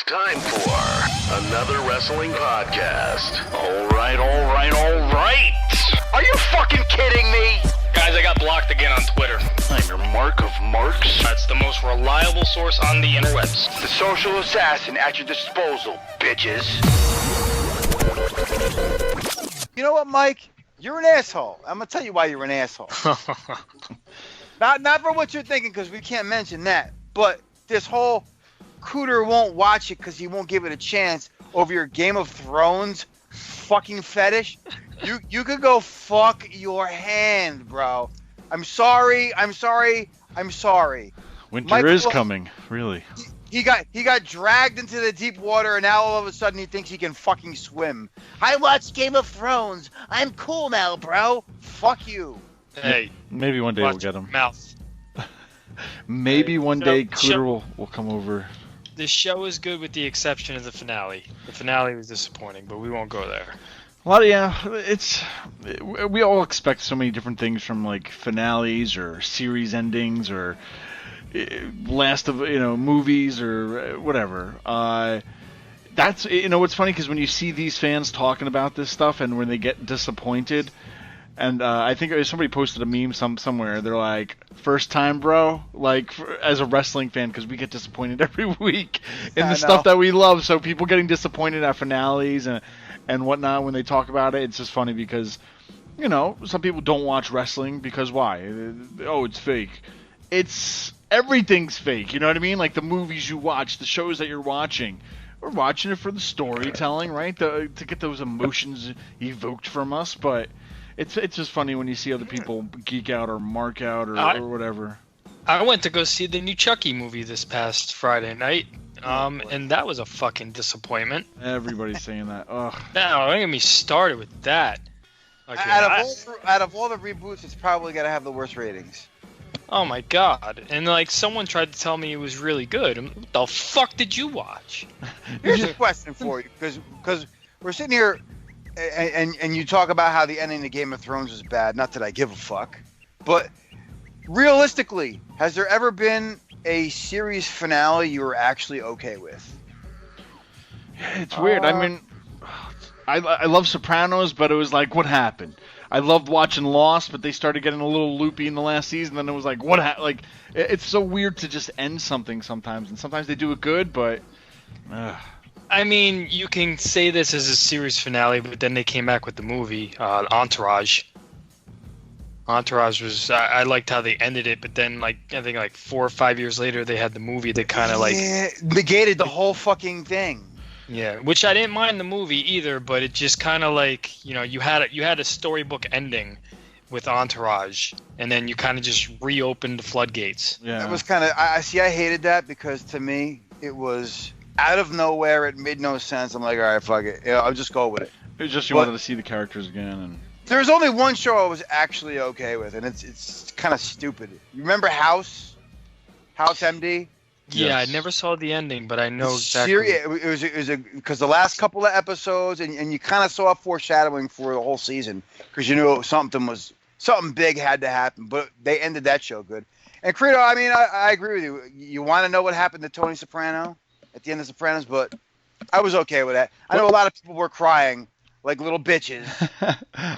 time for another wrestling podcast. All right. Are you fucking kidding me? Guys, I got blocked again on Twitter. I'm your mark of marks. That's the most reliable source on the interwebs. The social assassin at your disposal, bitches. You know what, Mike? You're an asshole. I'm going to tell you why you're an asshole. Not for what you're thinking, because we can't mention that. But this whole Cooter won't watch it because he won't give it a chance over your Game of Thrones fucking fetish. You could go fuck your hand, bro. I'm sorry. Winter Michael, is coming, really. He got dragged into the deep water, and now all of a sudden he thinks he can fucking swim. I watched Game of Thrones. I'm cool now, bro. Fuck you. Hey, Maybe one day we'll watch get your him. mouth. Maybe one day Show- Cooter will come over. This show is good with the exception of the finale. The finale was disappointing, but we won't go there. We all expect so many different things from like finales or series endings or last of movies or whatever. That's what's funny, because when you see these fans talking about this stuff and when they get disappointed, and I think somebody posted a meme somewhere. They're like, "First time, bro." Like as a wrestling fan, because we get disappointed every week in the stuff that we love. So people getting disappointed at finales and whatnot when they talk about it, it's just funny because some people don't watch wrestling because why? Oh, it's fake. Everything's fake. You know what I mean? Like the movies you watch, the shows that you're watching. We're watching it for the storytelling, right? To get those emotions evoked from us, but. It's just funny when you see other people geek out or mark out or whatever. I went to go see the new Chucky movie this past Friday night, and that was a fucking disappointment. Everybody's saying that. Ugh. Now, don't get me started with that. Okay, Out of all the reboots, it's probably got to have the worst ratings. oh my god. And like someone tried to tell me it was really good. What the fuck did you watch? Here's a question for you, because we're sitting here. And you talk about how the ending of Game of Thrones was bad. Not that I give a fuck. But realistically, has there ever been a series finale you were actually okay with? It's weird. I mean, I love Sopranos, but it was like, what happened? I loved watching Lost, but they started getting a little loopy in the last season. Then it was like, what happened? Like, it's so weird to just end something sometimes. And sometimes they do it good, but... I mean, you can say this as a series finale, but then they came back with the movie, Entourage. Entourage was, I liked how they ended it, but then, I think 4 or 5 years later, they had the movie that kind of negated the whole fucking thing. Yeah, which I didn't mind the movie either, but it just kind of you had a storybook ending with Entourage, and then you kind of just reopened the floodgates. Yeah. That was kind of, I hated that, because to me, it was... out of nowhere, it made no sense. I'm like, all right, fuck it. I'll just go with it. It was just you wanted to see the characters again. And there's only one show I was actually okay with, and it's kind of stupid. You remember House MD? Yeah, Yes. I never saw the ending, but I know exactly. It was because the last couple of episodes, and you kind of saw foreshadowing for the whole season, because you knew something big had to happen. But they ended that show good. And Credo, I mean, I agree with you. You want to know what happened to Tony Soprano at the end of Sopranos, but I was okay with that. I know a lot of people were crying like little bitches.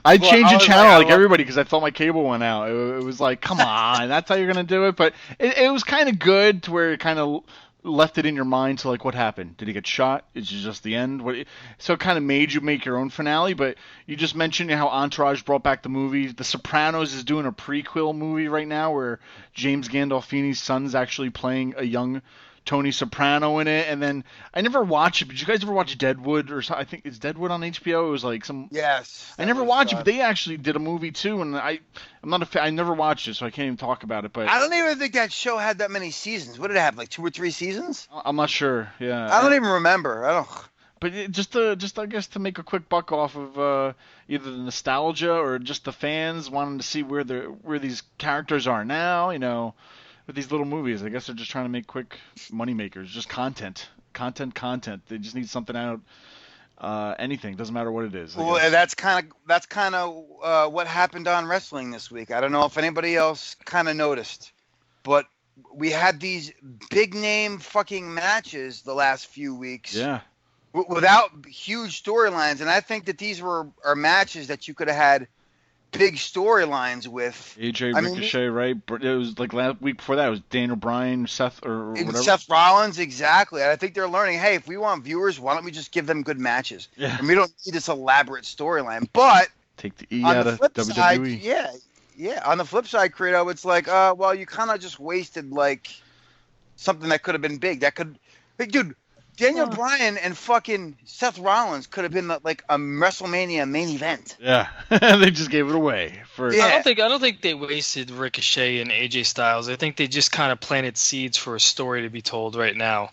I changed the channel like everybody because I thought my cable went out. It was like, come on, that's how you're going to do it? But it was kind of good to where it kind of left it in your mind to like, what happened? Did he get shot? Is it just the end? So it kind of made you make your own finale, but you just mentioned how Entourage brought back the movie. The Sopranos is doing a prequel movie right now where James Gandolfini's son's actually playing a young Tony Soprano in it, and then I never watched it. Did you guys ever watch Deadwood or something? I think it's Deadwood on HBO. It was like some. Yes. I never watched it, but they actually did a movie too, and I'm not a fan. I never watched it, so I can't even talk about it. But I don't even think that show had that many seasons. What did it have? Like 2 or 3 seasons? I'm not sure. Yeah. I don't even remember. But just I guess to make a quick buck off of either the nostalgia or just the fans wanting to see where these characters are now, with these little movies. I guess they're just trying to make quick money makers, just content. They just need something out. Anything, doesn't matter what it is. Well, that's kind of what happened on wrestling this week. I don't know if anybody else kind of noticed, but we had these big name fucking matches the last few weeks. Yeah. Without huge storylines, and I think that these are matches that you could have had big storylines with. AJ Ricochet, right? It was like last week before that. It was Daniel Bryan, Seth, or whatever. Seth Rollins, exactly. And I think they're learning. Hey, if we want viewers, why don't we just give them good matches? Yeah. And we don't need this elaborate storyline. But take the E on out the of flip WWE. side, yeah. On the flip side, Credo, it's like, well, you kind of just wasted like something that could have been big. That could, like, dude. Daniel Bryan and fucking Seth Rollins could have been like a WrestleMania main event. Yeah, they just gave it away for. Yeah. I don't think they wasted Ricochet and AJ Styles. I think they just kind of planted seeds for a story to be told right now.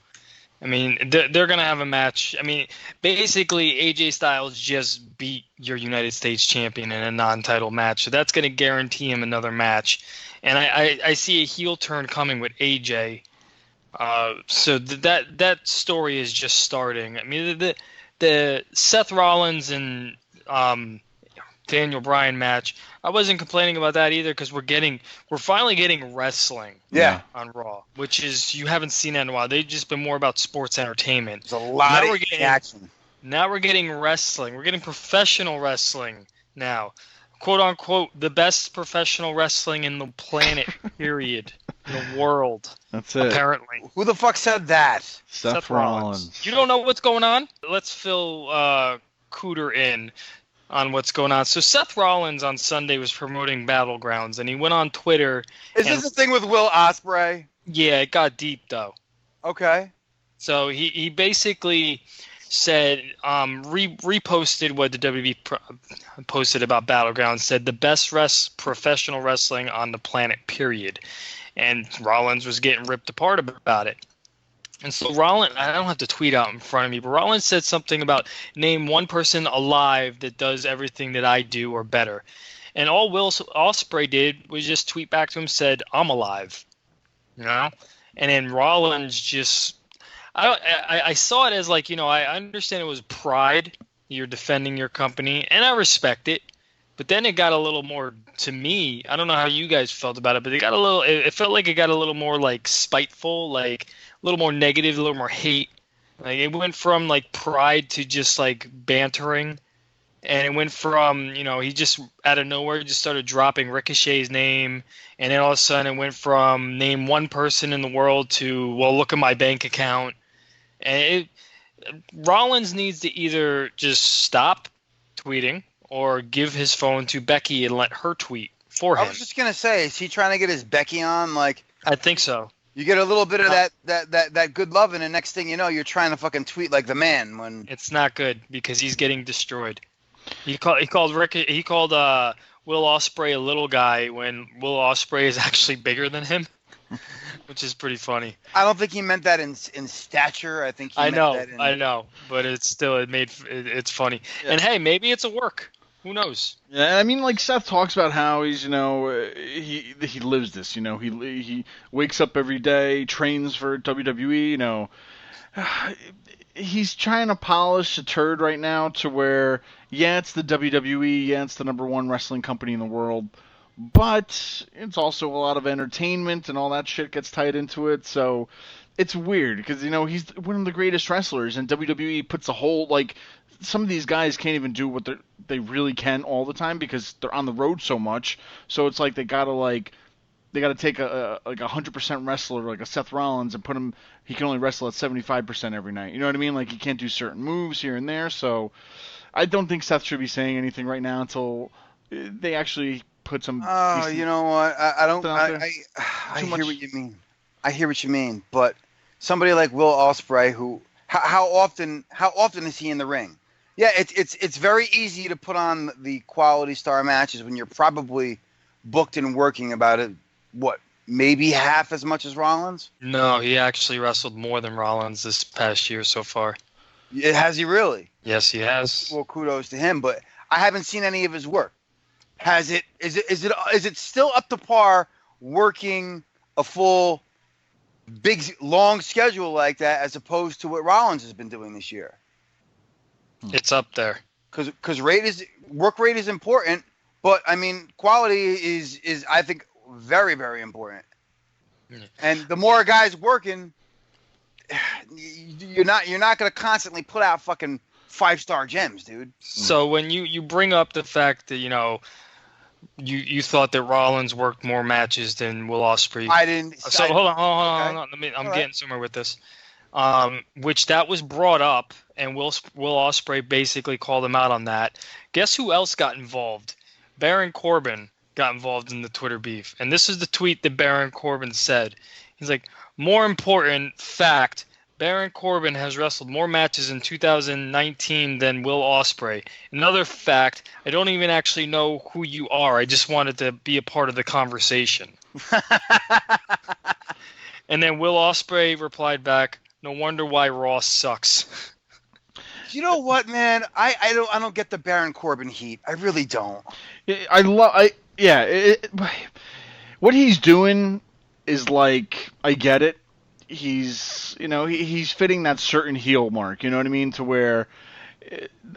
I mean, they're gonna have a match. I mean, basically AJ Styles just beat your United States champion in a non-title match, so that's gonna guarantee him another match. And I see a heel turn coming with AJ. So that story is just starting. I mean, the Seth Rollins and Daniel Bryan match, I wasn't complaining about that either because we're finally getting wrestling. Yeah. On Raw, which is you haven't seen that in a while. They've just been more about sports entertainment. There's a lot of action. Now we're getting wrestling. We're getting professional wrestling now. Quote unquote, the best professional wrestling in the planet, period. In the world. That's it. Apparently. Who the fuck said that? Seth Rollins. You don't know what's going on? Let's fill Cooter in on what's going on. So Seth Rollins on Sunday was promoting Battlegrounds, and he went on Twitter. Is this the thing with Will Ospreay? Yeah, it got deep, though. Okay. So he basically said, reposted what the WWE posted about Battlegrounds, said the best professional wrestling on the planet, period. And Rollins was getting ripped apart about it. And so Rollins, I don't have to tweet out in front of me, but Rollins said something about name one person alive that does everything that I do or better. And all Will Ospreay did was just tweet back to him, said, I'm alive. You know? And then Rollins just, I saw it as like, you know, I understand it was pride. You're defending your company, and I respect it. But then it got a little more, to me, I don't know how you guys felt about it, but it felt like it got a little more like spiteful, like a little more negative, a little more hate. Like it went from like pride to just like bantering. And it went from, you know, he just out of nowhere just started dropping Ricochet's name. And then all of a sudden it went from name one person in the world to, well, look at my bank account. And Rollins needs to either just stop tweeting or give his phone to Becky and let her tweet for him. I was just gonna say, is he trying to get his Becky on? Like, I think so. You get a little bit of that good loving, and next thing you know, you're trying to fucking tweet like the man. When it's not good because he's getting destroyed. He called Will Ospreay a little guy when Will Ospreay is actually bigger than him, which is pretty funny. I don't think he meant that in stature. I think he meant that in... I know, but it's funny. Yeah. And hey, maybe it's a work. Who knows? Yeah, I mean, like Seth talks about how he's, you know, he lives this. You know, he wakes up every day, trains for WWE. You know, he's trying to polish a turd right now to where, yeah, it's the WWE, yeah, it's the number one wrestling company in the world, but it's also a lot of entertainment and all that shit gets tied into it. So it's weird because, you know, he's one of the greatest wrestlers, and WWE puts a whole, like, some of these guys can't even do what they really can all the time because they're on the road so much. So it's like they gotta take a 100% wrestler like a Seth Rollins and put him. He can only wrestle at 75% every night. You know what I mean? Like he can't do certain moves here and there. So I don't think Seth should be saying anything right now until they actually put some. Oh, you know what? I don't. I hear what you mean. I hear what you mean. But somebody like Will Ospreay, who how often is he in the ring? Yeah, it's very easy to put on the quality star matches when you're probably booked and working about it. What, maybe half as much as Rollins? No, he actually wrestled more than Rollins this past year so far. Has he really? Yes, he has. Well, kudos to him, but I haven't seen any of his work. Is it still up to par working a full big long schedule like that as opposed to what Rollins has been doing this year? It's up there. Because work rate is important, but I mean quality is I think very, very important. And the more guys working, you're not going to constantly put out fucking 5-star gems, dude. So when you bring up the fact that you thought that Rollins worked more matches than Will Ospreay. I didn't. So hold on. I'm getting somewhere with this. Which that was brought up, and Will Ospreay basically called him out on that. Guess who else got involved? Baron Corbin got involved in the Twitter beef, and this is the tweet that Baron Corbin said. He's like, more important fact, Baron Corbin has wrestled more matches in 2019 than Will Ospreay. Another fact, I don't even actually know who you are. I just wanted to be a part of the conversation. And then Will Ospreay replied back, no wonder why Raw sucks. You know what, man? I don't get the Baron Corbin heat. I really don't. What he's doing is like, I get it. He's fitting that certain heel mark, you know what I mean? To where,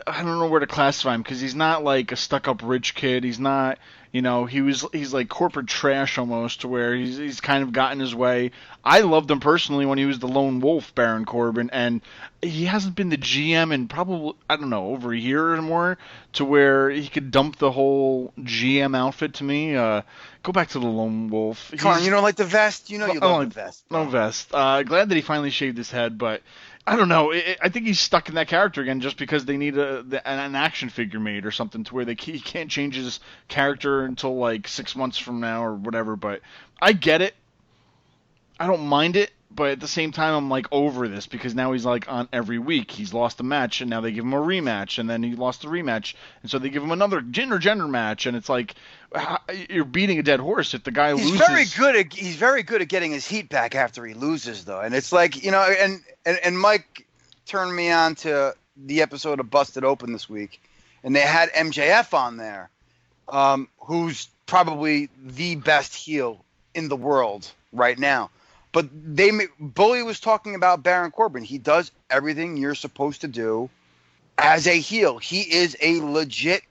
I don't know where to classify him, because he's not like a stuck-up rich kid. He's not, he's like corporate trash almost, to where he's kind of gotten his way. I loved him personally when he was the lone wolf, Baron Corbin, and he hasn't been the GM in probably, I don't know, over a year or more, to where he could dump the whole GM outfit to me. Go back to the lone wolf. Come on, you don't like the vest? You love the vest. No vest. Glad that he finally shaved his head, but I don't know. I think he's stuck in that character again just because they need an action figure made or something, to where he can't change his character until like 6 months from now or whatever. But I get it. I don't mind it, but at the same time, I'm like over this, because now he's like on every week. He's lost a match, and now they give him a rematch, and then he lost a rematch, and so they give him another gender match, and it's like, you're beating a dead horse if the guy loses. He's very good at getting his heat back after he loses, though, and it's like, and Mike turned me on to the episode of Busted Open this week, and they had MJF on there, who's probably the best heel in the world right now. But Bully was talking about Baron Corbin. He does everything you're supposed to do as a heel. He is a legit.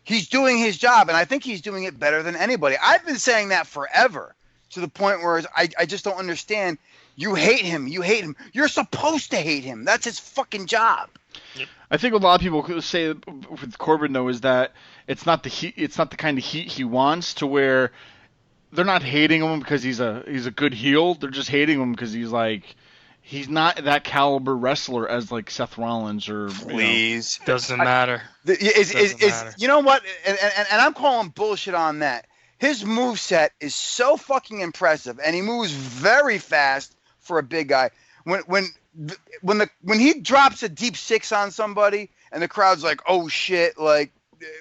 He's doing his job, and I think he's doing it better than anybody. I've been saying that forever, to the point where I just don't understand. You hate him. You're supposed to hate him. That's his fucking job. I think what a lot of people say with Corbin, though, is that it's not the kind of heat he wants, to where they're not hating him because he's a good heel. They're just hating him because he's not that caliber wrestler as like Seth Rollins or. Please, doesn't matter. You know what? And I'm calling bullshit on that. His moveset is so fucking impressive, and he moves very fast for a big guy. When he drops a deep six on somebody, and the crowd's like, "Oh shit!" like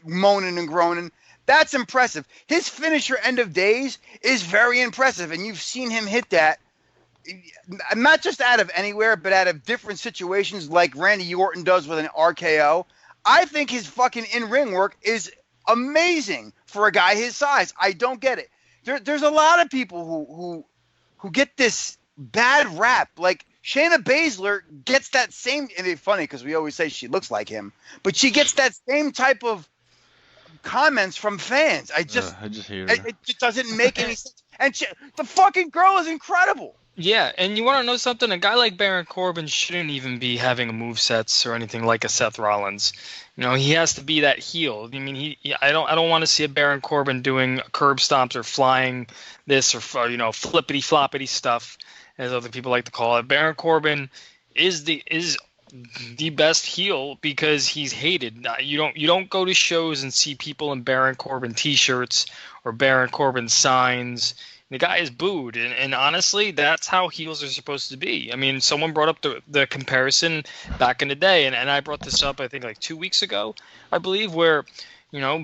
moaning and groaning. That's impressive. His finisher, End of Days, is very impressive, and you've seen him hit that, not just out of anywhere, but out of different situations, like Randy Orton does with an RKO. I think his fucking in-ring work is amazing for a guy his size. I don't get it. There's a lot of people who get this bad rap. Like Shayna Baszler gets that same. And it's funny because we always say she looks like him, but she gets that same type of comments from fans. I just hear it just doesn't make any sense. And the fucking girl is incredible. Yeah, and you want to know something? A guy like Baron Corbin shouldn't even be having movesets or anything like a Seth Rollins. He has to be that heel. I mean, I don't want to see a Baron Corbin doing curb stomps or flying this or flippity floppity stuff, as other people like to call it. Baron Corbin is the best heel because he's hated. You don't go to shows and see people in Baron Corbin t-shirts or Baron Corbin signs. The guy is booed, and honestly, that's how heels are supposed to be. I mean, someone brought up the comparison back in the day, and I brought this up, I think, like 2 weeks ago, I believe, where,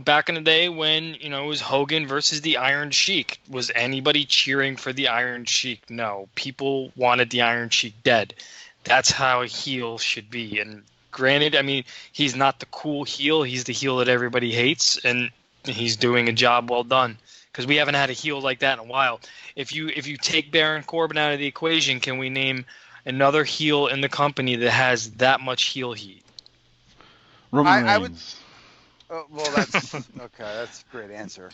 back in the day when, it was Hogan versus the Iron Sheik. Was anybody cheering for the Iron Sheik? No. People wanted the Iron Sheik dead. That's how a heel should be. And granted, I mean, he's not the cool heel. He's the heel that everybody hates, and he's doing a job well done. Because we haven't had a heel like that in a while. If you take Baron Corbin out of the equation, can we name another heel in the company that has that much heel heat? Roman Reigns. I would. Well, that's okay. That's a great answer.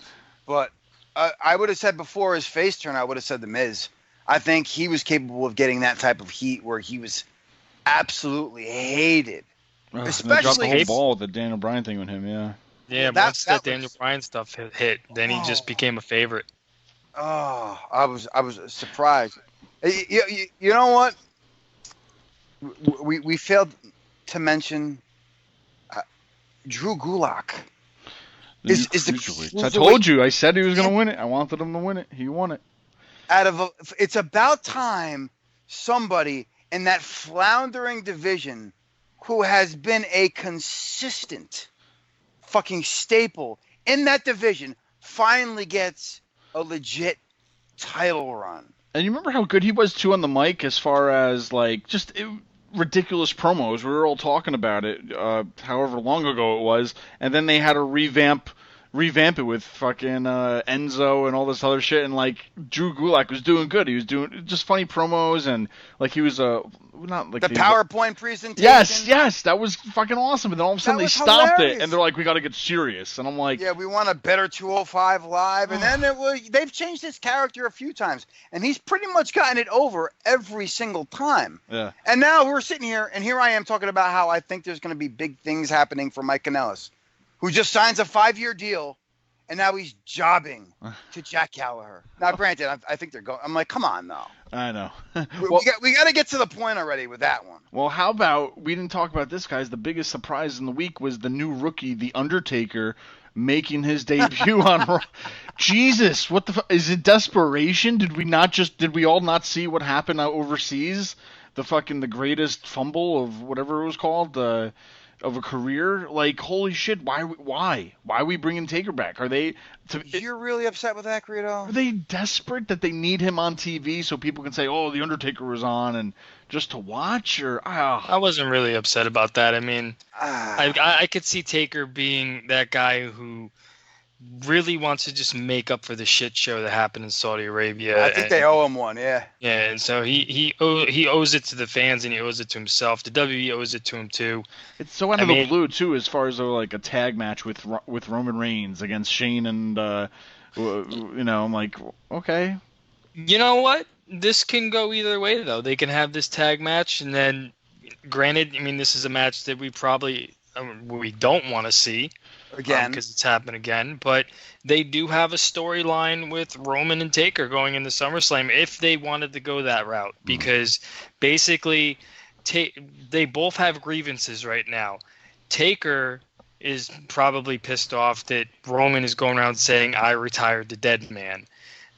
But I would have said before his face turn, I would have said The Miz. I think he was capable of getting that type of heat where he was absolutely hated. Especially they dropped the whole ball with the Daniel Bryan thing with him, yeah. Yeah, once that Daniel Bryan stuff hit, then he just became a favorite. Oh, I was surprised. You know what? We failed to mention Drew Gulak. I told you. I said he was going to win it. I wanted him to win it. He won it. It's about time somebody in that floundering division who has been a consistent fucking staple in that division finally gets a legit title run. And you remember how good he was too on the mic, as far as like just ridiculous promos. We were all talking about it, however long ago it was, and then they had to revamp it with fucking Enzo and all this other shit, and like Drew Gulak was doing good. He was doing just funny promos, and like he was not like the PowerPoint presentation. Yes, that was fucking awesome. And then all of a sudden they stopped it, and they're like, "We got to get serious." And I'm like, "Yeah, we want a better 205 Live." And then they've changed his character a few times, and he's pretty much gotten it over every single time. Yeah. And now we're sitting here, and here I am talking about how I think there's going to be big things happening for Mike Kanellis, who just signs a 5-year deal, and now he's jobbing to Jack Gallagher. Now, granted, I think they're going. I'm like, come on, now. I know. we got to get to the point already with that one. Well, how about we didn't talk about this, guys? The biggest surprise in the week was the new rookie, The Undertaker, making his debut on Raw. Jesus, what the is it? Desperation? Did we all not see what happened overseas? The greatest fumble of whatever it was called, of a career. Like, holy shit! Why are we bringing Taker back? Are they? You're really upset with that, Greedo? Are they desperate that they need him on TV so people can say, "Oh, The Undertaker was on," and just to watch? Or I wasn't really upset about that. I mean, I could see Taker being that guy who really wants to just make up for the shit show that happened in Saudi Arabia. I think they owe him one, yeah. Yeah, and so he owes it to the fans, and he owes it to himself. The WWE owes it to him too. It's so out of the blue too, as far as like a tag match with Roman Reigns against Shane and I'm like, okay. You know what? This can go either way though. They can have this tag match, and then, granted, I mean, this is a match that we don't want to see. Again, because it's happened again, but they do have a storyline with Roman and Taker going into SummerSlam if they wanted to go that route, because basically they both have grievances right now. Taker is probably pissed off that Roman is going around saying, "I retired the dead man."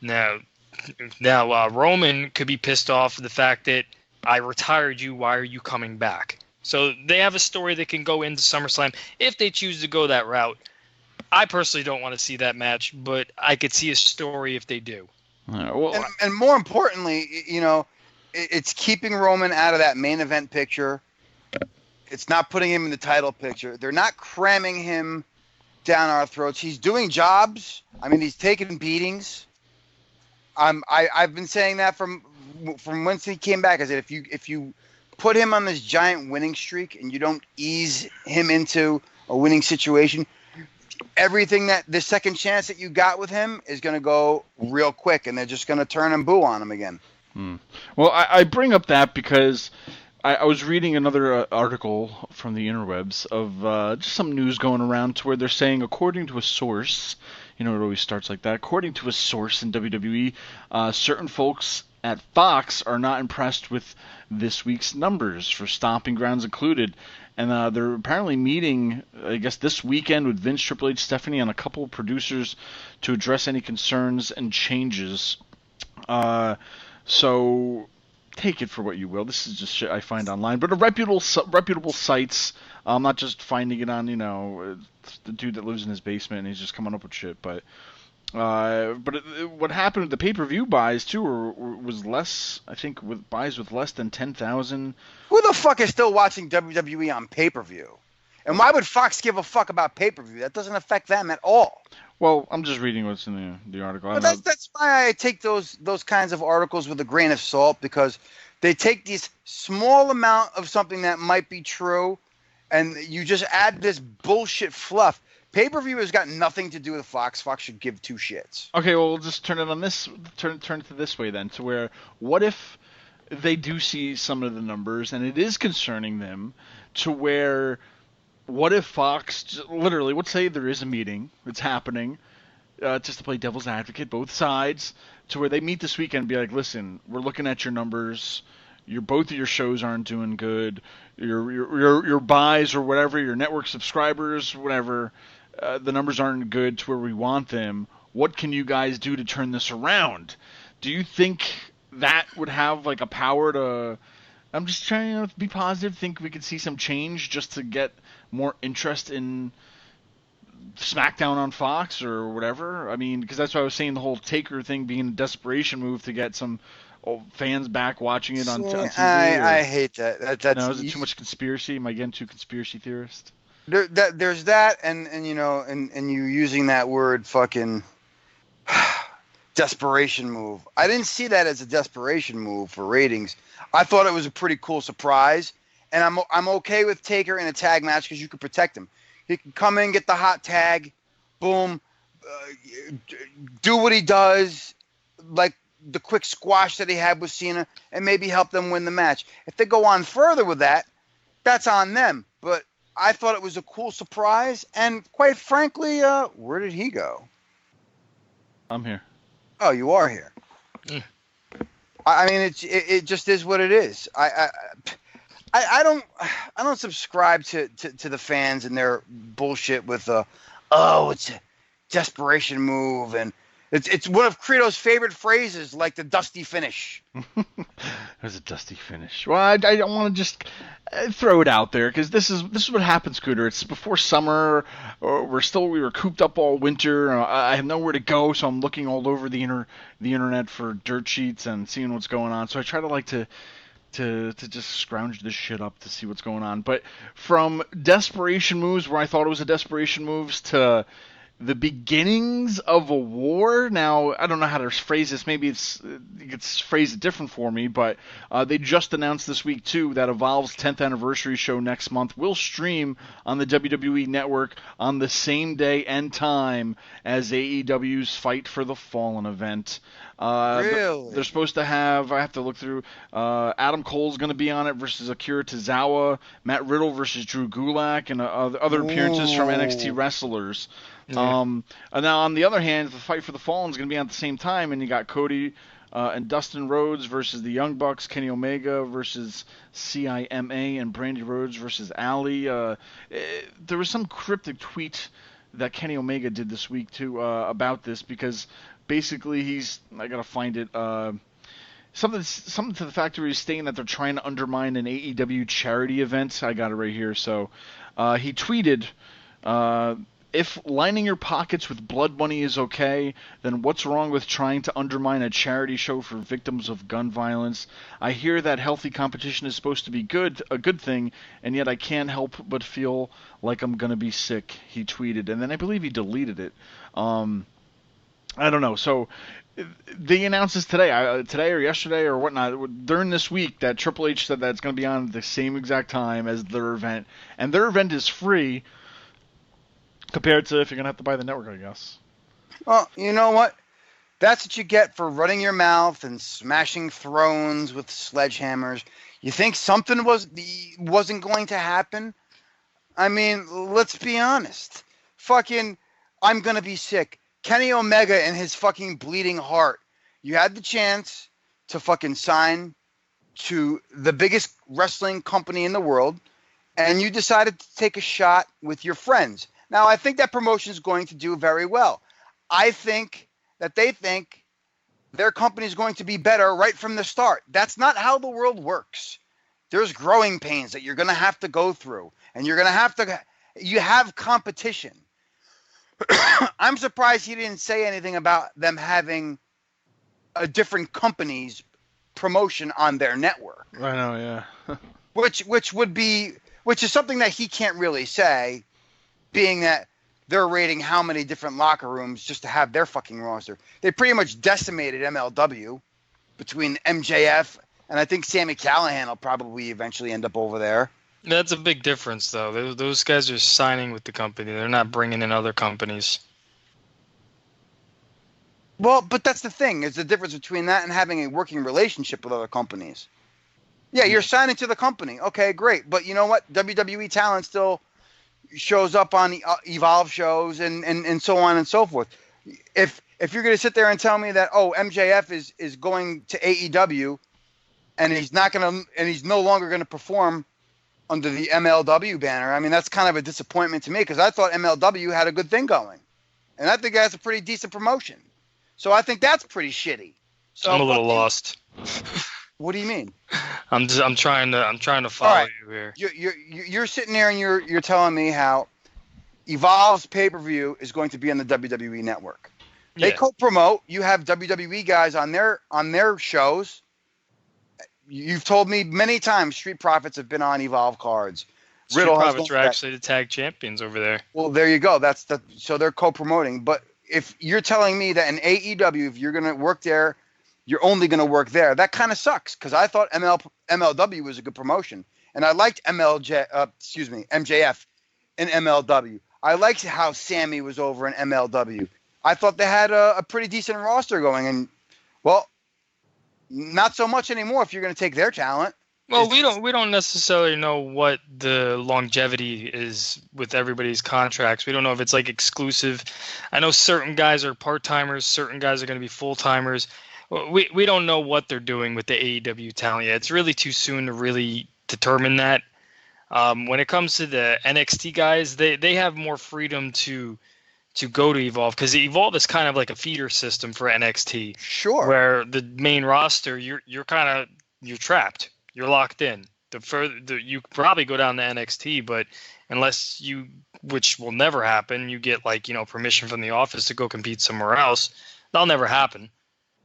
Now Roman could be pissed off at the fact that I retired you. Why are you coming back? So they have a story that can go into SummerSlam if they choose to go that route. I personally don't want to see that match, but I could see a story if they do. And more importantly, it's keeping Roman out of that main event picture. It's not putting him in the title picture. They're not cramming him down our throats. He's doing jobs. I mean, he's taking beatings. I've been saying that from once he came back. I said, if you put him on this giant winning streak and you don't ease him into a winning situation, everything that the second chance that you got with him is going to go real quick, and they're just going to turn and boo on him again. Well, I bring up that because I was reading another article from the interwebs of just some news going around to where they're saying, according to a source, it always starts like that, according to a source in WWE, certain folks at Fox are not impressed with this week's numbers, for Stomping Grounds included, and they're apparently meeting, I guess, this weekend with Vince, Triple H, Stephanie, and a couple of producers to address any concerns and changes. So take it for what you will. This is just shit I find online, but reputable sites. I'm not just finding it on the dude that lives in his basement and he's just coming up with shit, but. What happened with the pay-per-view buys too was less, I think, with buys with less than 10,000. Who the fuck is still watching WWE on pay-per-view? And why would Fox give a fuck about pay-per-view? That doesn't affect them at all. Well, I'm just reading what's in the article. But that's why I take those kinds of articles with a grain of salt, because they take this small amount of something that might be true, and you just add this bullshit fluff. Pay-per-view has got nothing to do with Fox. Fox should give two shits. Okay, well, we'll just turn it to this way then, to where, what if they do see some of the numbers and it is concerning them, to where, what if Fox, literally, let's say there is a meeting, it's happening, just to play devil's advocate, both sides, to where they meet this weekend and be like, listen, we're looking at your numbers, both of your shows aren't doing good, your buys or whatever, your network subscribers, whatever, the numbers aren't good to where we want them. What can you guys do to turn this around? Do you think that would have like a power to... I'm just trying to be positive, think we could see some change just to get more interest in SmackDown on Fox or whatever? I mean, because that's why I was saying the whole Taker thing being a desperation move to get some fans back watching it on TV. I hate that. Is it too much conspiracy? Am I getting too conspiracy theorist? There's that, and you know, and you using that word fucking desperation move. I didn't see that as a desperation move for ratings. I thought it was a pretty cool surprise, and I'm okay with Taker in a tag match because you could protect him. He can come in, get the hot tag, boom, do what he does, like the quick squash that he had with Cena, and maybe help them win the match. If they go on further with that, that's on them. But I thought it was a cool surprise, and quite frankly, where did he go? I'm here. Oh, you are here. I mean, it just is what it is. I don't subscribe to the fans and their bullshit with it's a desperation move, and it's one of Credo's favorite phrases, like the dusty finish. There's a dusty finish. Well, I don't want to just throw it out there because this is what happens, Scooter. It's before summer. We were cooped up all winter. I have nowhere to go, so I'm looking all over the internet for dirt sheets and seeing what's going on. So I try to just scrounge this shit up to see what's going on. But from desperation moves where I thought it was a desperation moves to the beginnings of a war. Now, I don't know how to phrase this. Maybe it's phrased different for me, but they just announced this week, too, that Evolve's 10th anniversary show next month will stream on the WWE Network on the same day and time as AEW's Fight for the Fallen event. Really? They're supposed to have, I have to look through, Adam Cole's going to be on it versus Akira Tozawa, Matt Riddle versus Drew Gulak, and other appearances from NXT wrestlers. Yeah. And now, on the other hand, the Fight for the Fallen is going to be on at the same time, and you got Cody and Dustin Rhodes versus the Young Bucks, Kenny Omega versus CIMA, and Brandy Rhodes versus Ali. There was some cryptic tweet that Kenny Omega did this week, too, about this, because basically I got to find it, something to the fact where he's saying that they're trying to undermine an AEW charity event. I got it right here. So he tweeted, if lining your pockets with blood money is okay, then what's wrong with trying to undermine a charity show for victims of gun violence? I hear that healthy competition is supposed to be a good thing, and yet I can't help but feel like I'm going to be sick, he tweeted. And then I believe he deleted it. I don't know. So they announced this today or yesterday or whatnot, during this week, that Triple H said that it's going to be on at the same exact time as their event. And their event is free compared to if you're going to have to buy the network, I guess. Well, you know what? That's what you get for running your mouth and smashing thrones with sledgehammers. You think something wasn't going to happen? I mean, let's be honest. Fucking, I'm going to be sick. Kenny Omega and his fucking bleeding heart. You had the chance to fucking sign to the biggest wrestling company in the world, and you decided to take a shot with your friends. Now, I think that promotion is going to do very well. I think that they think their company is going to be better right from the start. That's not how the world works. There's growing pains that you're going to have to go through, and you have competition. I'm surprised he didn't say anything about them having a different company's promotion on their network. I know, yeah. which is something that he can't really say, being that they're rating how many different locker rooms just to have their fucking roster. They pretty much decimated MLW between MJF and I think Sami Callihan will probably eventually end up over there. That's a big difference, though. Those guys are signing with the company. They're not bringing in other companies. Well, but that's the thing, is the difference between that and having a working relationship with other companies. Yeah, you're signing to the company. Okay, great. But you know what? WWE talent still shows up on the Evolve shows and so on and so forth. If you're going to sit there and tell me that, oh, MJF is going to AEW and he's no longer going to perform under the MLW banner, I mean, that's kind of a disappointment to me, because I thought MLW had a good thing going. And I think that's a pretty decent promotion. So I think that's pretty shitty. So I'm a little lost. What do you mean? I'm trying to follow right. you here. You're sitting there and you're telling me how Evolve's pay-per-view is going to be on the WWE network. They co-promote. You have WWE guys on their shows. You've told me many times Street Profits have been on Evolve cards. Street Profits are actually the tag champions over there. Well, there you go. So they're co-promoting. But if you're telling me that in AEW, if you're going to work there, you're only going to work there, that kind of sucks, because I thought MLW was a good promotion, and I liked MJF in MLW. I liked how Sammy was over in MLW. I thought they had a pretty decent roster going, and well, not so much anymore if you're going to take their talent. Well, we don't necessarily know what the longevity is with everybody's contracts. We don't know if it's like exclusive. I know certain guys are part-timers, certain guys are going to be full-timers. We don't know what they're doing with the AEW talent yet. It's really too soon to really determine that. When it comes to the NXT guys, they have more freedom to go to Evolve, because Evolve is kind of like a feeder system for NXT. Sure. Where the main roster, you're trapped. You're locked in. You probably go down to NXT, but unless which will never happen, you get permission from the office to go compete somewhere else. That'll never happen.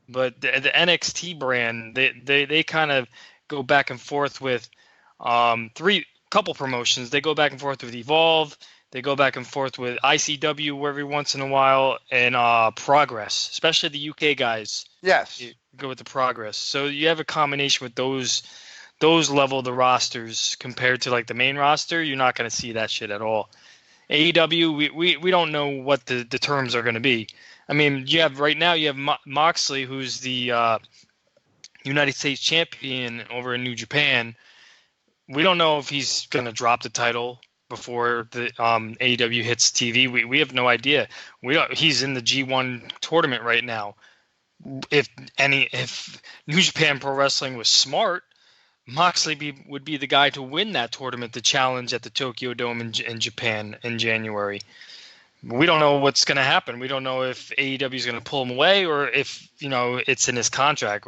But the NXT brand, they kind of go back and forth with couple promotions. They go back and forth with Evolve. They go back and forth with ICW every once in a while, and Progress, especially the UK guys. Yes. You go with the Progress. So you have a combination with those level of the rosters compared to like the main roster. You're not going to see that shit at all. AEW, we don't know what the terms are going to be. I mean, you have Moxley, who's the United States champion over in New Japan. We don't know if he's going to drop the title before the AEW hits TV. We have no idea. He's in the G1 tournament right now. If New Japan Pro Wrestling was smart, Moxley would be the guy to win that tournament, the challenge at the Tokyo Dome in Japan in January. We don't know what's going to happen. We don't know if AEW is going to pull him away, or if it's in his contract.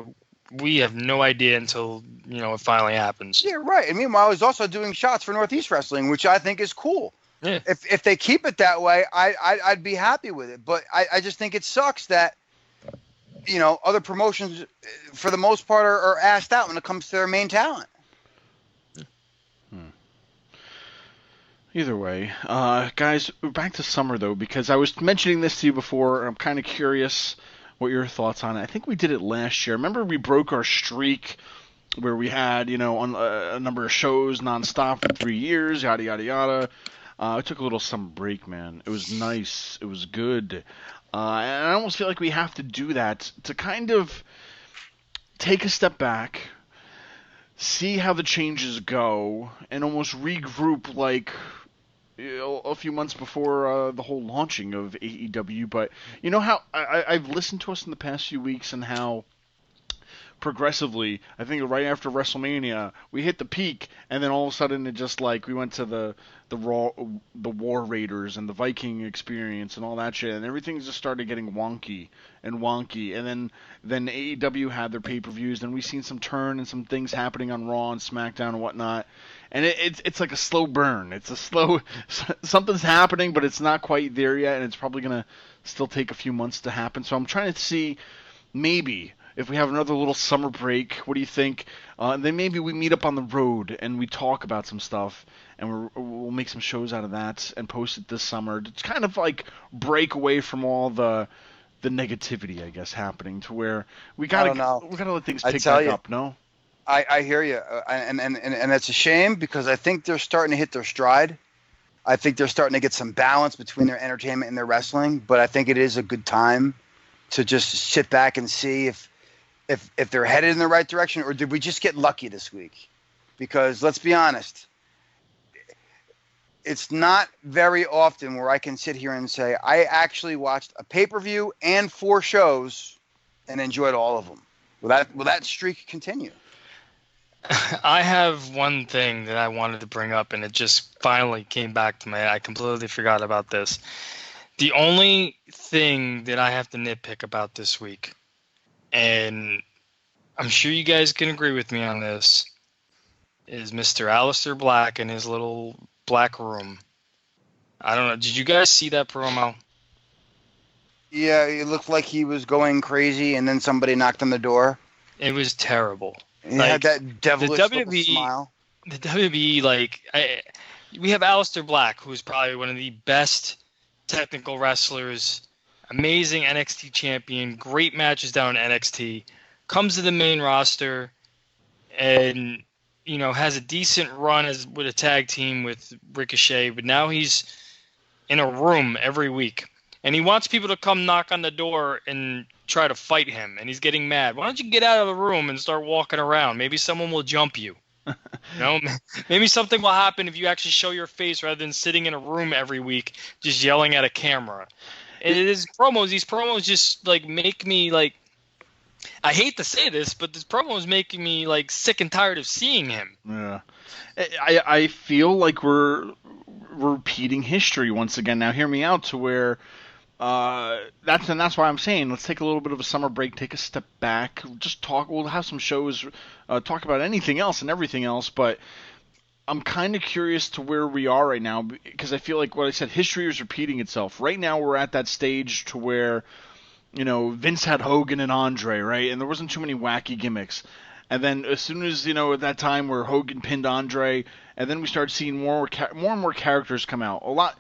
We have no idea until it finally happens. Yeah, right. And meanwhile, he's also doing shots for Northeast Wrestling, which I think is cool. Yeah. If they keep it that way, I'd be happy with it. But I just think it sucks that other promotions, for the most part, are asked out when it comes to their main talent. Either way, guys, back to Summer though, because I was mentioning this to you before. I'm kind of curious what your thoughts on it. I think we did it last year. Remember we broke our streak where we had, on a number of shows nonstop for 3 years, yada, yada, yada. I took a little summer break, man. It was nice. It was good. And I almost feel like we have to do that to kind of take a step back, see how the changes go, and almost regroup a few months before the whole launching of AEW. But you know how I've listened to us in the past few weeks, and how progressively, I think right after WrestleMania, we hit the peak, and then all of a sudden it just we went to the War Raiders and the Viking experience and all that shit, and everything just started getting wonky, and then AEW had their pay-per-views, and we've seen some turn and some things happening on Raw and SmackDown and whatnot, and it's like a slow burn. It's a slow something's happening, but it's not quite there yet, and it's probably gonna still take a few months to happen. So I'm trying to see maybe if we have another little summer break. What do you think? Then maybe we meet up on the road and we talk about some stuff, and we'll make some shows out of that and post it this summer. It's kind of break away from all the negativity, I guess, happening, to where we gotta let things pick back up. No. I hear you, and it's a shame because I think they're starting to hit their stride. I think they're starting to get some balance between their entertainment and their wrestling. But I think it is a good time to just sit back and see if they're headed in the right direction, or did we just get lucky this week? Because let's be honest, it's not very often where I can sit here and say I actually watched a pay-per-view and 4 shows and enjoyed all of them. Will that streak continue? I have one thing that I wanted to bring up, and it just finally came back to me. I completely forgot about this. The only thing that I have to nitpick about this week, and I'm sure you guys can agree with me on this, is Mr. Aleister Black in his little black room. I don't know. Did you guys see that promo? Yeah, it looked like he was going crazy, and then somebody knocked on the door. It was terrible. He had that devilish little smile. The WWE, we have Aleister Black, who's probably one of the best technical wrestlers, amazing NXT champion, great matches down in NXT, comes to the main roster, and has a decent run with a tag team with Ricochet, but now he's in a room every week. And he wants people to come knock on the door and try to fight him, and he's getting mad. Why don't you get out of the room and start walking around? Maybe someone will jump you. Maybe something will happen if you actually show your face rather than sitting in a room every week just yelling at a camera. And these promos just make me I hate to say this, but this promo is making me sick and tired of seeing him. Yeah, I feel like we're repeating history once again. Now, hear me out to where that's why I'm saying let's take a little bit of a summer break, take a step back, just talk. We'll have some shows, talk about anything else and everything else, but I'm kind of curious to where we are right now because I feel like what I said, history is repeating itself. Right now, we're at that stage to where Vince had Hogan and Andre, right? And there wasn't too many wacky gimmicks. And then as soon as, at that time where Hogan pinned Andre, and then we started seeing more and more characters come out. A lot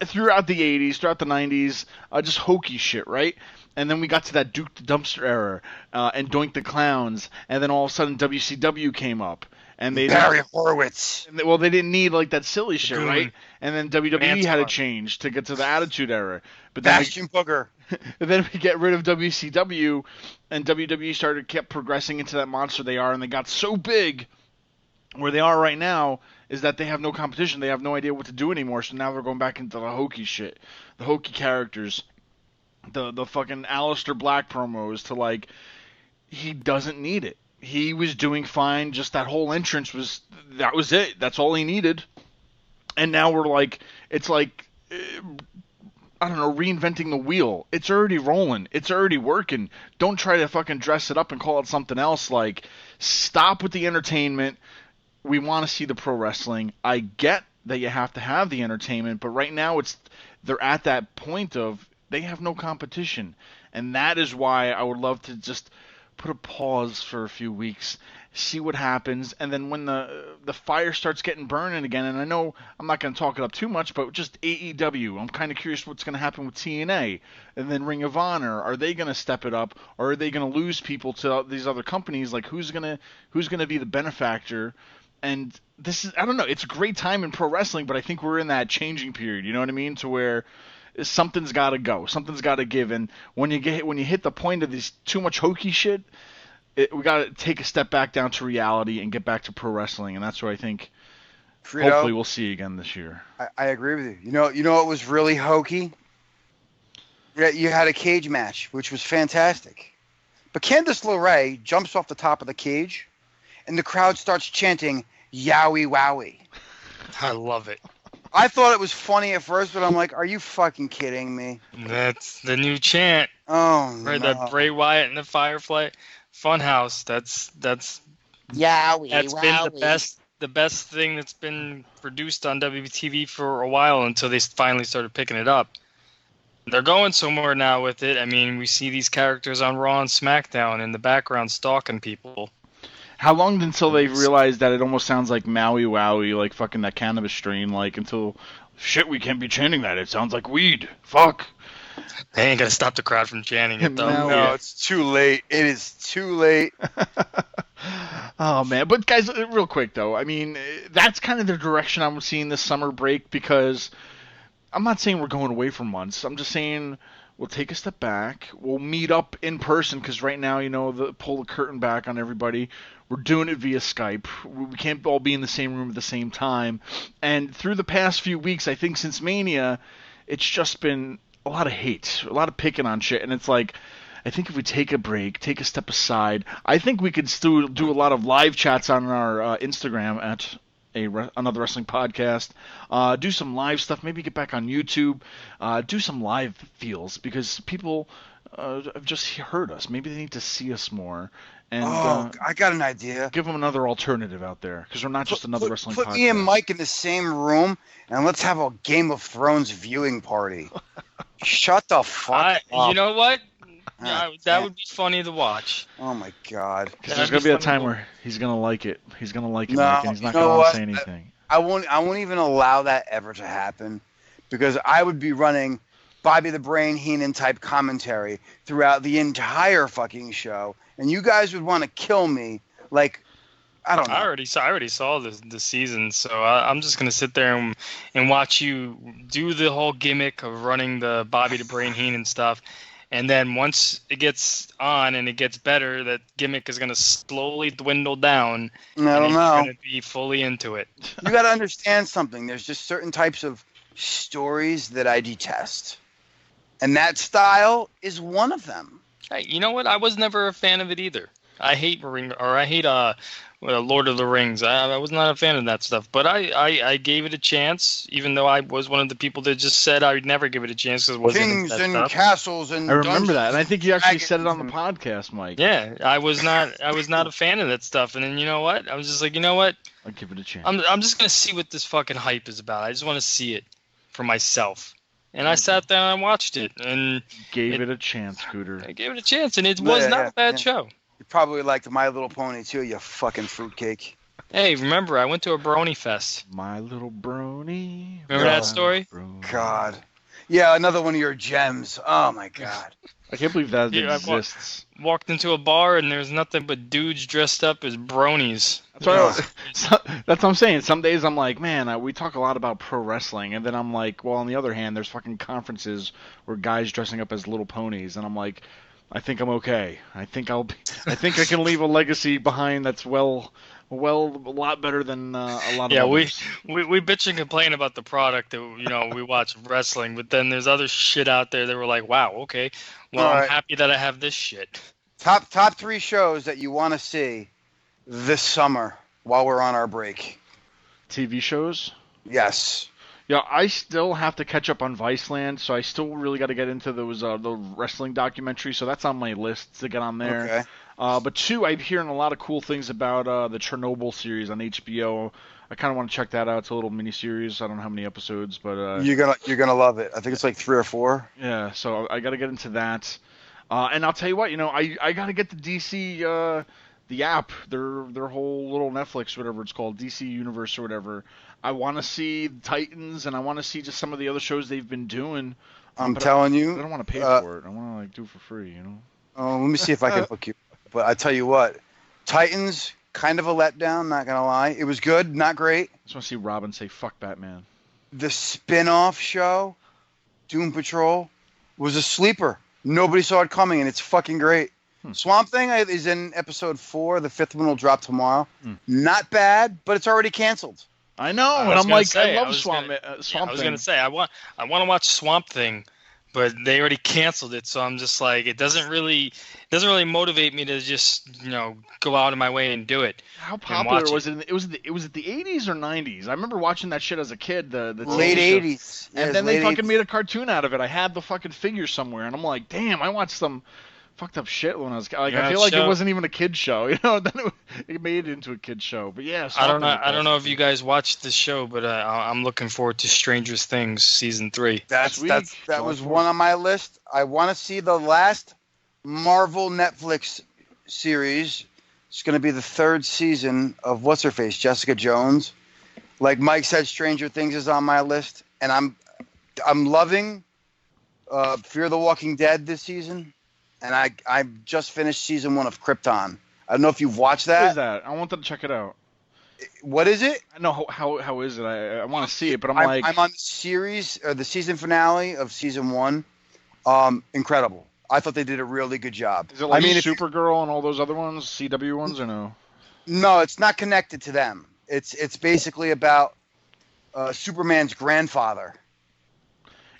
throughout the 80s, throughout the 90s, just hokey shit, right? And then we got to that Duke the Dumpster era, and Doink the Clowns, and then all of a sudden WCW came up. And Barry Horowitz. Well, they didn't need that silly shit, right? And then WWE had to change to get to the Attitude Era. But then Bastion Booger. And then we get rid of WCW, and WWE kept progressing into that monster they are, and they got so big where they are right now is that they have no competition. They have no idea what to do anymore, so now they're going back into the hokey shit, the hokey characters, the fucking Aleister Black promos to he doesn't need it. He was doing fine. Just that whole entrance that was it. That's all he needed. And now we're it's I don't know, reinventing the wheel. It's already rolling. It's already working. Don't try to fucking dress it up and call it something else. Stop with the entertainment. We want to see the pro wrestling. I get that you have to have the entertainment, but right now they're at that point of they have no competition. And that is why I would love to just put a pause for a few weeks, see what happens, and then when the fire starts getting burning again, and I know I'm not going to talk it up too much, but just AEW, I'm kind of curious what's going to happen with TNA, and then Ring of Honor. Are they going to step it up, or are they going to lose people to these other companies? Who's going to be the benefactor? And this is, I don't know, it's a great time in pro wrestling, but I think we're in that changing period, you know what I mean, to where something's got to go, something's got to give, and when you hit the point of this too much hokey shit, we got to take a step back down to reality and get back to pro wrestling, and that's what I think. Hopefully, we'll see again this year. I agree with you. You know what was really hokey? You had a cage match, which was fantastic, but Candice LeRae jumps off the top of the cage, and the crowd starts chanting "Yowie Wowie." I love it. I thought it was funny at first, but I'm like, are you fucking kidding me? That's the new chant. Oh, right, no. that Bray Wyatt and the Firefly Funhouse. That's Yowie, been the best thing that's been produced on WTV for a while until they finally started picking it up. They're going somewhere now with it. I mean, we see these characters on Raw and SmackDown in the background stalking people. How long until they realize that it almost sounds like Maui Wowie, like fucking that cannabis strain, until, shit, we can't be chanting that. It sounds like weed. Fuck. They ain't gonna stop the crowd from chanting it, though. No, it's too late. It is too late. Oh man, but guys, real quick though, I mean, that's kind of the direction I'm seeing this summer break, because I'm not saying we're going away for months. I'm just saying we'll take a step back. We'll meet up in person, because right now, pull the curtain back on everybody. We're doing it via Skype. We can't all be in the same room at the same time. And through the past few weeks, I think since Mania, it's just been a lot of hate, a lot of picking on shit, and it's like, I think if we take a break, take a step aside, I think we could still do a lot of live chats on our Instagram at another wrestling podcast. Do some live stuff. Maybe get back on YouTube. Do some live feels, because people have just heard us. Maybe they need to see us more. And I got an idea. Give them another alternative out there, because we're not just another wrestling podcast. Put me and Mike in the same room, and let's have a Game of Thrones viewing party. Shut the fuck up. You know what? Yeah, that would be funny to watch. Oh my god! Because there's gonna be a time where he's gonna like it. He's gonna like it, No, Mike, and he's not you know gonna what? say anything. I won't even allow that ever to happen, because I would be running Bobby the Brain Heenan type commentary throughout the entire fucking show, and you guys would want to kill me. Like, I don't know. I already saw the season, so I'm just gonna sit there and watch you do the whole gimmick of running the Bobby the Brain Heenan stuff. And then once it gets on and it gets better, that gimmick is going to slowly dwindle down. I don't know. You're going to be fully into it. You got to understand something. There's just certain types of stories that I detest. And that style is one of them. Hey, you know what? I was never a fan of it either. I hate Lord of the Rings. I was not a fan of that stuff. But I gave it a chance, even though I was one of the people that just said I would never give it a chance because it wasn't Kings that and stuff. castles and I remember that, and I think you actually Dragons said it on the and- podcast, Mike. Yeah, I was not a fan of that stuff. And then you know what? I was just like, you know what? I'll give it a chance. I'm just gonna see what this fucking hype is about. I just want to see it for myself. And I sat down and I watched it, and Gave it a chance, Scooter. I gave it a chance, and it was Yeah, not yeah, a bad yeah. show. You probably liked My Little Pony too, you fucking fruitcake. Hey, remember I went to a Brony Fest. My little brony. Remember that story? God. Yeah, another one of your gems. Oh my god. I can't believe that Yeah, exists. Walked into a bar and there's nothing but dudes dressed up as bronies. That's what I'm saying. Some days I'm like, man, we talk a lot about pro wrestling, and then I'm like, well, on the other hand, there's fucking conferences where guys dressing up as little ponies, and I'm like, I think I'm okay. I think I can leave a legacy behind that's a lot better than a lot of Yeah, others. we bitch and complain about the product that we watch wrestling, but then there's other shit out there that we're like, wow, okay, well, All I'm right. happy that I have this shit. Top 3 shows that you want to see this summer while we're on our break. TV shows. Yes. Yeah, I still have to catch up on Viceland, so I still really got to get into those the wrestling documentaries. So that's on my list to get on there. Okay. But 2, I'm hearing a lot of cool things about the Chernobyl series on HBO. I kind of want to check that out. It's a little mini-series. I don't know how many episodes, but You're gonna love it. I think it's like 3 or 4. yeah. So I got to get into that. And I'll tell you what, I got to get the DC the app, their whole little Netflix, whatever it's called, DC Universe or whatever. I want to see Titans, and I want to see just some of the other shows they've been doing. I'm But telling I you. don't want to pay for it. I want to do it for free, Oh, let me see if I can hook you. But I tell you what, Titans, kind of a letdown, not gonna lie. It was good, not great. I just want to see Robin say "fuck Batman." The spin-off show, Doom Patrol, was a sleeper. Nobody saw it coming, and it's fucking great. Swamp Thing is in episode 4. The 5th one will drop tomorrow. Not bad, but it's already canceled. I know, I and was I'm gonna like, say, I I love was Swamp I Thing. was gonna say I want to watch Swamp Thing, but they already canceled it, so I'm just like, it doesn't really motivate me to just go out of my way and do it. How watch popular was it? It was the 80s or 90s. I remember watching that shit as a kid. The Late TV show. 80s. And then they fucking made a cartoon out of it. I had the fucking figure somewhere, and I'm like, damn, I watched some fucked up shit when I was like, Yeah, I feel like show. it wasn't even a kid's show, Then it made it into a kid's show. But yeah, I don't know if you guys watched the show, but I'm looking forward to Stranger Things season 3. That was one on my list. I want to see the last Marvel Netflix series. It's going to be the 3rd season of what's her face, Jessica Jones. Like Mike said, Stranger Things is on my list, and I'm loving Fear the Walking Dead this season, and I just finished season 1 of Krypton. I don't know if you've watched What that. is that? I want them to check it out. What is it? I know how is it? I want to see it, but I'm on the series, or the season finale of season 1. Incredible. I thought they did a really good job. Is it like if Supergirl and all those other ones, CW ones, or no? No, it's not connected to them. It's basically about Superman's grandfather.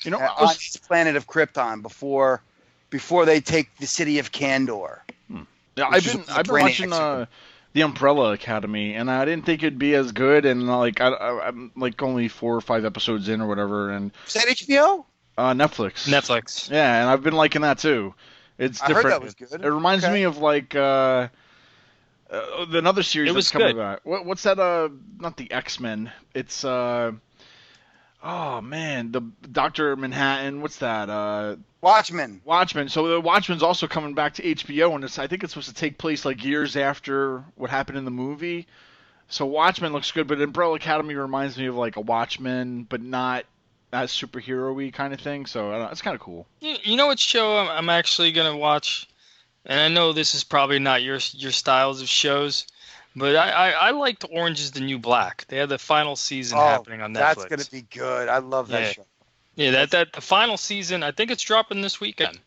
You know, On his planet of Krypton before they take the city of Kandor. Yeah, Which I've been Brainiac watching Superman. the Umbrella Academy, and I didn't think it'd be as good. And like I'm like only 4 or 5 episodes in or whatever, and Is that HBO? Netflix. Netflix. Yeah, and I've been liking that too. It's I different. heard that was good. It reminds Okay. me of like another series It was that's coming good. back. What's that? Not the X-Men. It's oh man, the Dr. Manhattan. What's that? Watchmen. Watchmen. So the Watchmen's also coming back to HBO, and I think it's supposed to take place like years after what happened in the movie. So Watchmen looks good, but Umbrella Academy reminds me of like a Watchmen, but not as superhero-y kind of thing. So I don't know, it's kind of cool. You know what show I'm actually gonna watch, and I know this is probably not your styles of shows, but I liked Orange Is the New Black. They had the final season happening on Netflix. That's gonna be good. I love that Yeah. show. Yeah, that the final season. I think it's dropping this weekend.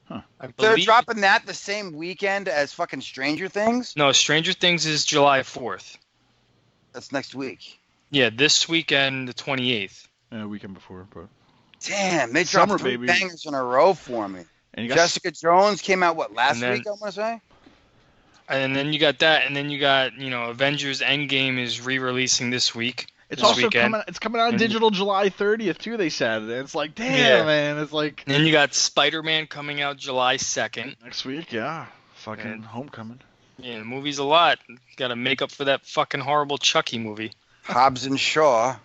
Huh. I They're believe. dropping that the same weekend as fucking Stranger Things. No, Stranger Things is July 4th. That's next week. Yeah, this weekend, the 28th. Yeah, weekend before, but Damn, they Summer, dropped 3 baby. bangers in a row for me. and you got Jessica Jones came out last And then- week? I want to say. And then you got that, and then you got Avengers Endgame is re-releasing this week. it's this also weekend. coming out And- digital July 30th too. They said, and it's like, damn, Yeah. man, it's like And then you got Spider-Man coming out July 2nd. next week, yeah, fucking And- Homecoming. Yeah, the movie's a lot. Got to make up for that fucking horrible Chucky movie. Hobbs and Shaw.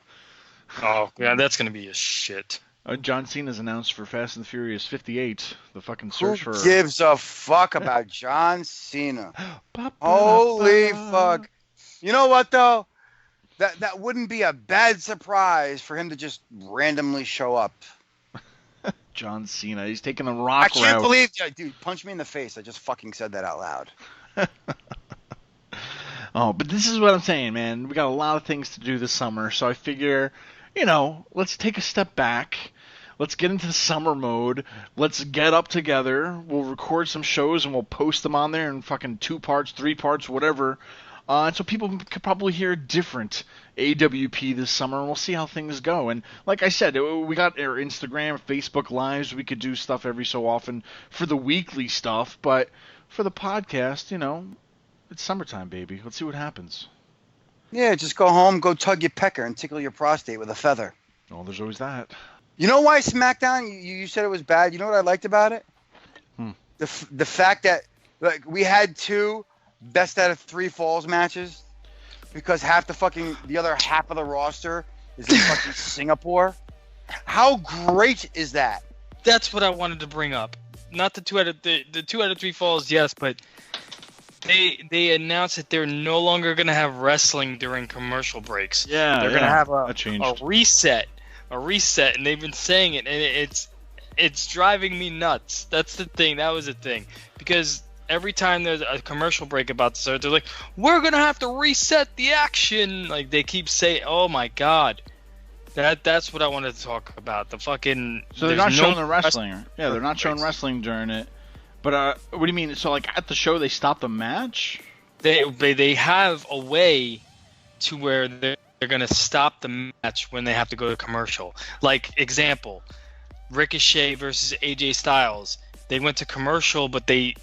Oh, yeah, that's gonna be a shit. John Cena's announced for Fast and Furious 58. The fucking Who search for gives a fuck about John Cena? Holy fuck! You know what though? That wouldn't be a bad surprise for him to just randomly show up. John Cena, he's taking the I rock can't route. believe, dude, punch me in the face. I just fucking said that out loud. Oh, but this is what I'm saying, man. We got a lot of things to do this summer, so I figure, let's take a step back. Let's get into the summer mode. Let's get up together. We'll record some shows and we'll post them on there in fucking 2 parts, 3 parts, whatever. And so people could probably hear a different AWP this summer, and we'll see how things go. And like I said, we got our Instagram, Facebook Lives. We could do stuff every so often for the weekly stuff, but for the podcast, it's summertime, baby. Let's see what happens. Yeah, just go home, go tug your pecker, and tickle your prostate with a feather. Oh, there's always that. You know why SmackDown? You said it was bad. You know what I liked about it? The fact that we had 2 best out of 3 falls matches because the other half of the roster is in fucking Singapore. How great is that? That's what I wanted to bring up. Not the 2 out of the 2 out of 3 falls, yes, but they announced that they're no longer gonna have wrestling during commercial breaks. Yeah, They're gonna have that a changed. reset, and they've been saying it, and it's driving me nuts. That's the thing. That was the thing, because every time there's a commercial break about to start, they're like, "We're gonna have to reset the action." Like they keep saying, "Oh my god." That's what I wanted to talk about. The fucking So they're there's not no showing the wrestling. Yeah, they're not showing breaks. wrestling during it. But what do you mean? So like at the show they stop the match? They have a way to where they're gonna stop the match when they have to go to commercial. Like example, Ricochet versus AJ Styles. They went to commercial, but they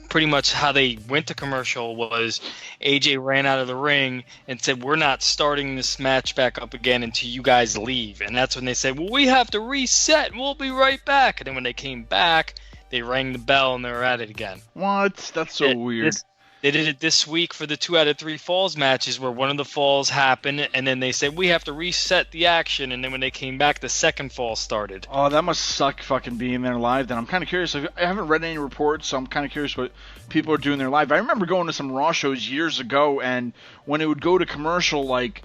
pretty much how they went to commercial was AJ ran out of the ring and said, "We're not starting this match back up again until you guys leave." And that's when they said, "Well, we have to reset. We'll be right back." And then when they came back, they rang the bell and they were at it again. What? That's so weird. They did it this week for the 2 out of 3 falls matches where one of the falls happened and then they said, "We have to reset the action." And then when they came back, the second fall started. Oh, that must suck fucking being there live then. I'm kind of curious. I haven't read any reports, so I'm kind of curious what people are doing there live. I remember going to some Raw shows years ago, and when it would go to commercial, like,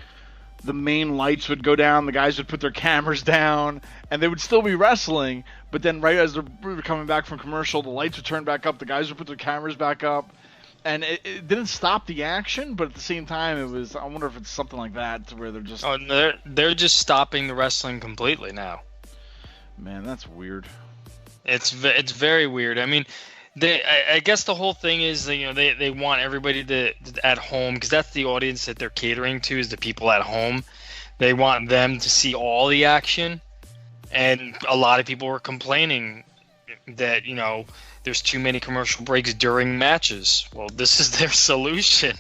the main lights would go down, the guys would put their cameras down, and they would still be wrestling, but then right as we were coming back from commercial, the lights would turn back up, the guys would put their cameras back up, And it didn't stop the action, but at the same time, it was. I wonder if it's something like that, to where they're just. Oh, they're just stopping the wrestling completely now. Man, that's weird. It's very weird. I mean, I guess the whole thing is that, they want everybody to at home, because that's the audience that they're catering to, is the people at home. They want them to see all the action, and a lot of people were complaining that there's too many commercial breaks during matches. Well, this is their solution.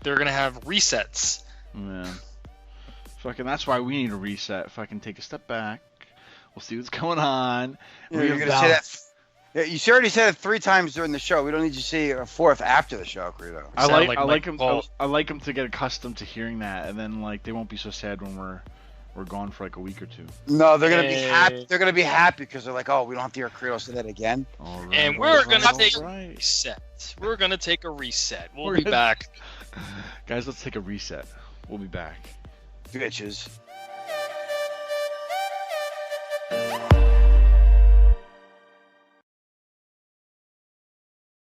They're gonna have resets. Man, fucking. That's why we need a reset. If I can take a step back, we'll see what's going on. You're gonna say that. Yeah, you already said it 3 times during the show. We don't need you to say a 4th after the show, Credo. I Sound like them. Paul. I like them to get accustomed to hearing that, and then they won't be so sad when we're gone for a week or 2. No, they're gonna be happy. They're gonna be happy because they're like, oh, we don't have to hear Credo say that again. All right, And we're gonna take a right. reset. We're gonna take a reset. We'll be back. Guys, let's take a reset. We'll be back. Bitches.